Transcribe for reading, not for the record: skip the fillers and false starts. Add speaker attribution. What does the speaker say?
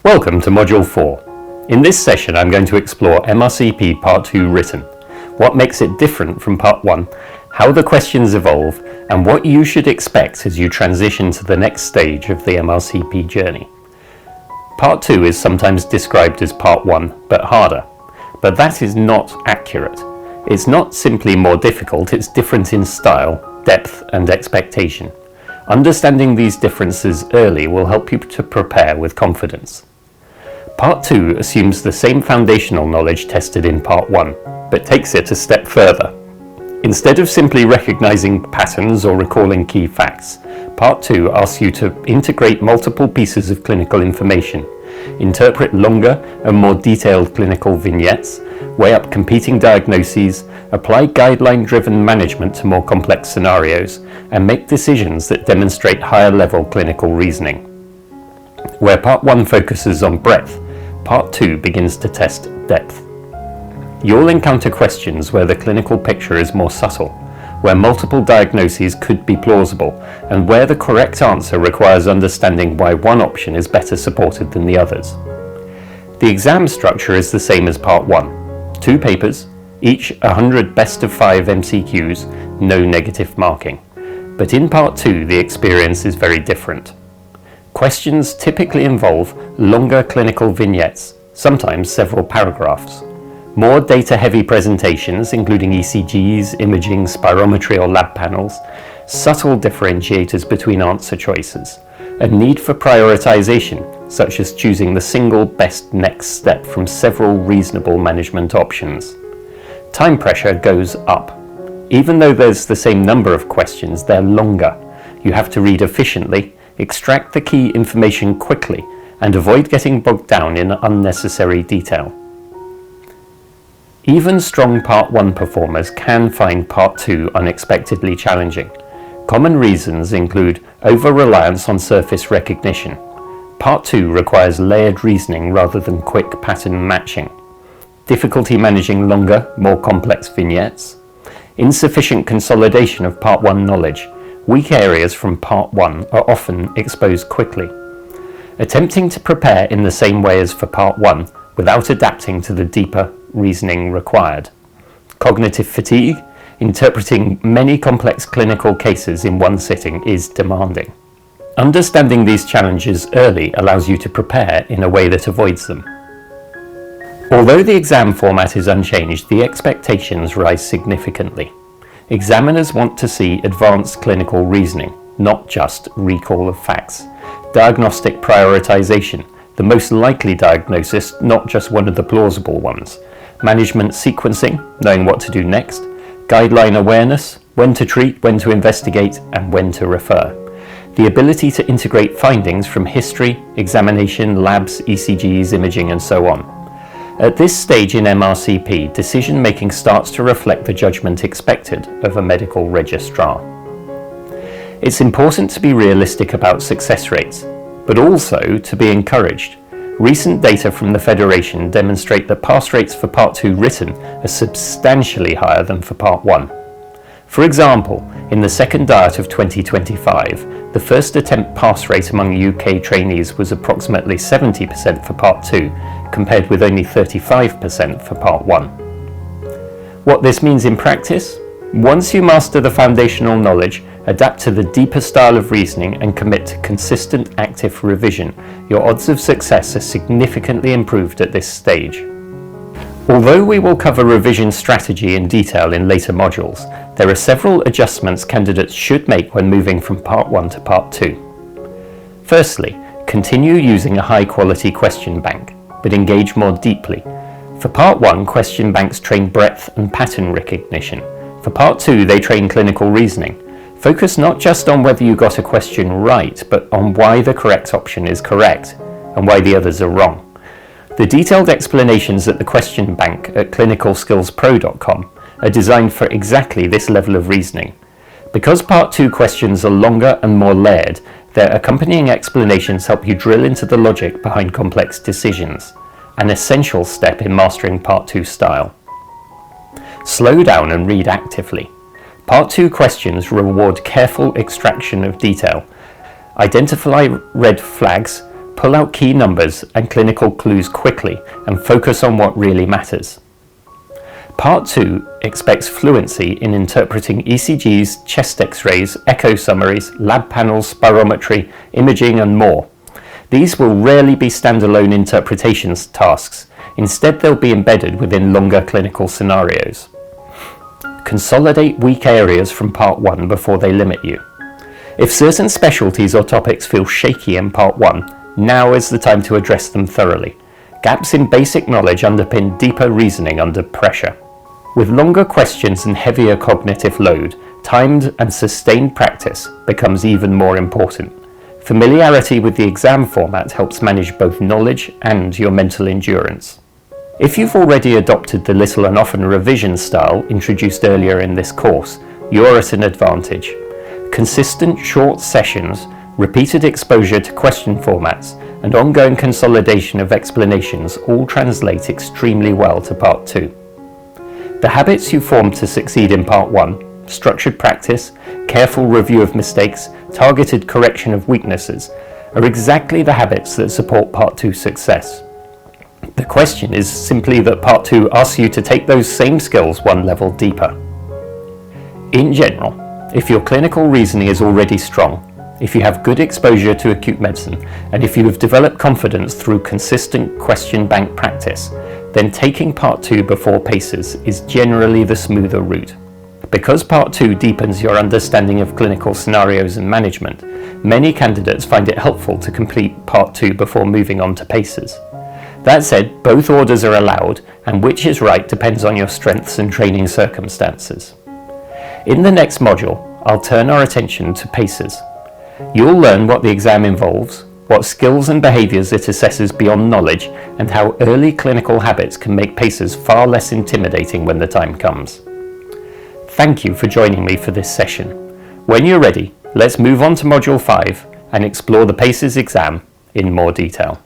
Speaker 1: Welcome to Module 4. In this session I'm going to explore MRCP Part 2 written, what makes it different from Part 1, how the questions evolve, and what you should expect as you transition to the next stage of the MRCP journey. Part 2 is sometimes described as Part 1, but harder. But that is not accurate. It's not simply more difficult, it's different in style, depth, and expectation. Understanding these differences early will help you to prepare with confidence. Part 2 assumes the same foundational knowledge tested in Part 1, but takes it a step further. Instead of simply recognizing patterns or recalling key facts, Part 2 asks you to integrate multiple pieces of clinical information, interpret longer and more detailed clinical vignettes, weigh up competing diagnoses, apply guideline-driven management to more complex scenarios, and make decisions that demonstrate higher-level clinical reasoning. Where Part 1 focuses on breadth, Part 2 begins to test depth. You'll encounter questions where the clinical picture is more subtle, where multiple diagnoses could be plausible, and where the correct answer requires understanding why one option is better supported than the others. The exam structure is the same as Part 1. 2 papers, each 100 best of 5 MCQs, no negative marking. But in Part 2 the experience is very different. Questions typically involve longer clinical vignettes, sometimes several paragraphs. More data-heavy presentations, including ECGs, imaging, spirometry or lab panels, subtle differentiators between answer choices, a need for prioritization, such as choosing the single best next step from several reasonable management options. Time pressure goes up. Even though there's the same number of questions, they're longer. You have to read efficiently, extract the key information quickly, and avoid getting bogged down in unnecessary detail. Even strong Part 1 performers can find Part 2 unexpectedly challenging. Common reasons include over-reliance on surface recognition. Part 2 requires layered reasoning rather than quick pattern matching. Difficulty managing longer, more complex vignettes. Insufficient consolidation of Part 1 knowledge. Weak areas from Part 1 are often exposed quickly. Attempting to prepare in the same way as for Part 1 without adapting to the deeper reasoning required. Cognitive fatigue. Interpreting many complex clinical cases in one sitting is demanding. Understanding these challenges early allows you to prepare in a way that avoids them. Although the exam format is unchanged, the expectations rise significantly. Examiners want to see advanced clinical reasoning, not just recall of facts. Diagnostic prioritization, the most likely diagnosis, not just one of the plausible ones. Management sequencing, knowing what to do next. Guideline awareness, when to treat, when to investigate, and when to refer. The ability to integrate findings from history, examination, labs, ECGs, imaging, and so on. At this stage in MRCP, decision-making starts to reflect the judgment expected of a medical registrar. It's important to be realistic about success rates, but also to be encouraged. Recent data from the Federation demonstrate that pass rates for Part 2 written are substantially higher than for Part 1. For example, in the second diet of 2025, the first attempt pass rate among UK trainees was approximately 70% for Part 2, compared with only 35% for Part 1. What this means in practice? Once you master the foundational knowledge, adapt to the deeper style of reasoning and commit to consistent active revision, your odds of success are significantly improved at this stage. Although we will cover revision strategy in detail in later modules, there are several adjustments candidates should make when moving from Part 1 to Part 2. Firstly, continue using a high-quality question bank, but engage more deeply. For Part 1, question banks train breadth and pattern recognition. For Part 2, they train clinical reasoning. Focus not just on whether you got a question right, but on why the correct option is correct, and why the others are wrong. The detailed explanations at the question bank at clinicalskillspro.com are designed for exactly this level of reasoning. Because Part 2 questions are longer and more layered, their accompanying explanations help you drill into the logic behind complex decisions, an essential step in mastering Part 2 style. Slow down and read actively. Part 2 questions reward careful extraction of detail. Identify red flags, Pull out key numbers and clinical clues quickly and focus on what really matters. Part 2 expects fluency in interpreting ECGs, chest x-rays, echo summaries, lab panels, spirometry, imaging and more. These will rarely be standalone interpretations tasks. Instead, they'll be embedded within longer clinical scenarios. Consolidate weak areas from Part 1 before they limit you. If certain specialties or topics feel shaky in Part 1, now is the time to address them thoroughly. Gaps in basic knowledge underpin deeper reasoning under pressure. With longer questions and heavier cognitive load, timed and sustained practice becomes even more important. Familiarity with the exam format helps manage both knowledge and your mental endurance. If you've already adopted the little and often revision style introduced earlier in this course, you're at an advantage. Consistent short sessions, repeated exposure to question formats, and ongoing consolidation of explanations all translate extremely well to Part 2. The habits you formed to succeed in Part 1, structured practice, careful review of mistakes, targeted correction of weaknesses, are exactly the habits that support Part 2 success. The question is simply that Part 2 asks you to take those same skills one level deeper. In general, if your clinical reasoning is already strong, if you have good exposure to acute medicine, and if you have developed confidence through consistent question bank practice, then taking Part 2 before PACES is generally the smoother route. Because Part 2 deepens your understanding of clinical scenarios and management, many candidates find it helpful to complete Part 2 before moving on to PACES. That said, both orders are allowed, and which is right depends on your strengths and training circumstances. In the next module, I'll turn our attention to PACES. You'll learn what the exam involves, what skills and behaviours it assesses beyond knowledge, and how early clinical habits can make PACES far less intimidating when the time comes. Thank you for joining me for this session. When you're ready, let's move on to Module 5 and explore the PACES exam in more detail.